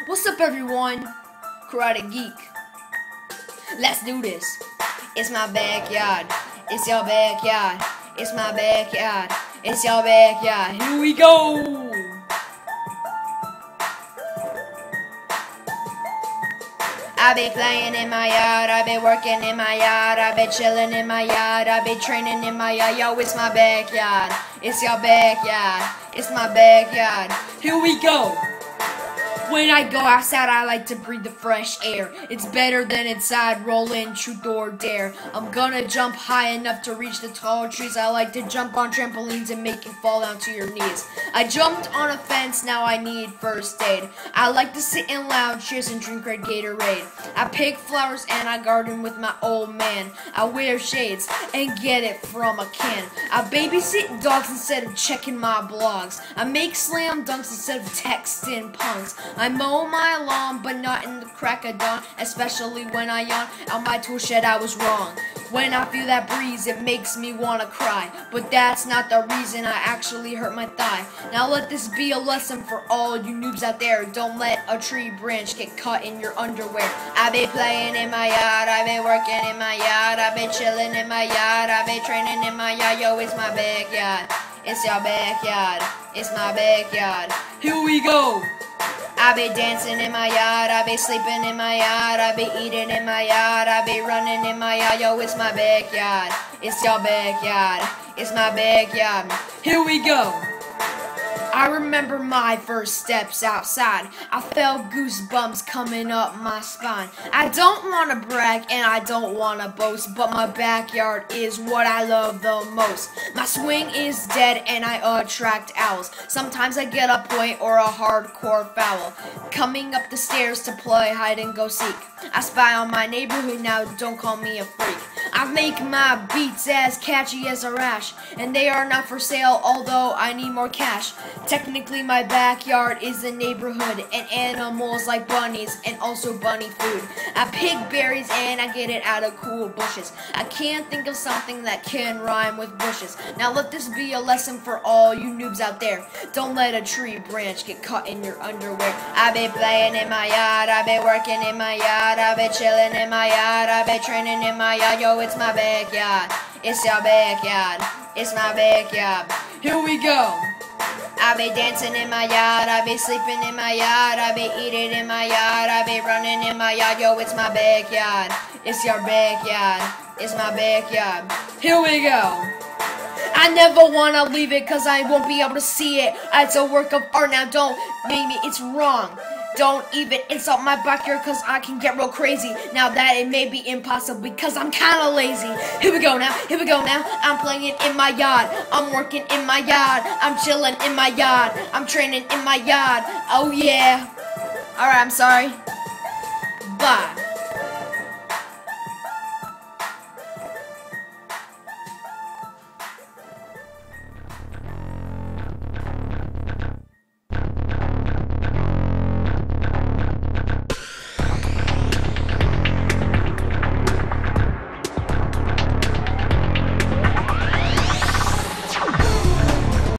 What's up, everyone? Karate Geek. Let's do this. It's my backyard. It's your backyard. It's my backyard. It's your backyard. Here we go. I be playing in my yard, I be working in my yard, I be chilling in my yard, I be training in my yard. Yo, it's my backyard. It's your backyard. It's my backyard. Here we go. When I go outside, I like to breathe the fresh air. It's better than inside, rolling, truth or dare. I'm gonna jump high enough to reach the tall trees. I like to jump on trampolines and make you fall down to your knees. I jumped on a fence, now I need first aid. I like to sit in loud chairs and drink red Gatorade. I pick flowers and I garden with my old man. I wear shades and get it from a can. I babysit dogs instead of checking my blogs. I make slam dunks instead of texting punks. I mow my lawn, but not in the crack of dawn, especially when I yawn. On my tool shed, I was wrong. When I feel that breeze, it makes me wanna cry. But that's not the reason I actually hurt my thigh. Now let this be a lesson for all you noobs out there. Don't let a tree branch get cut in your underwear. I be playing in my yard, I be working in my yard, I be chilling in my yard, I be training in my yard. Yo, it's my backyard. It's your backyard. It's my backyard. Here we go. I be dancing in my yard, I be sleeping in my yard, I be eating in my yard, I be running in my yard. Yo, it's my backyard. It's your backyard. It's my backyard. Here we go. I remember my first steps outside. I felt goosebumps coming up my spine. I don't want to brag and I don't want to boast, but my backyard is what I love the most. My swing is dead and I attract owls. Sometimes I get a point or a hardcore foul. Coming up the stairs to play hide and go seek. I spy on my neighborhood now, don't call me a freak. I make my beats as catchy as a rash, and they are not for sale, although I need more cash. Technically my backyard is a neighborhood, and animals like bunnies, and also bunny food. I pick berries and I get it out of cool bushes. I can't think of something that can rhyme with bushes. Now let this be a lesson for all you noobs out there. Don't let a tree branch get caught in your underwear. I be playing in my yard, I be working in my yard, I be chilling in my yard, I be training in my yard. Yo, it's my backyard. It's your backyard. It's my backyard. Here we go. I be dancing in my yard, I be sleeping in my yard, I be eating in my yard, I be running in my yard. Yo, it's my backyard. It's your backyard. It's my backyard. Here we go. I never wanna leave it cause I won't be able to see it. It's a work of art, now don't make me, it's wrong. Don't even insult my backyard cause I can get real crazy. Now that it may be impossible because I'm kinda lazy. Here we go now, here we go now. I'm playing in my yard, I'm working in my yard, I'm chilling in my yard, I'm training in my yard. Oh yeah. Alright, I'm sorry. Bye.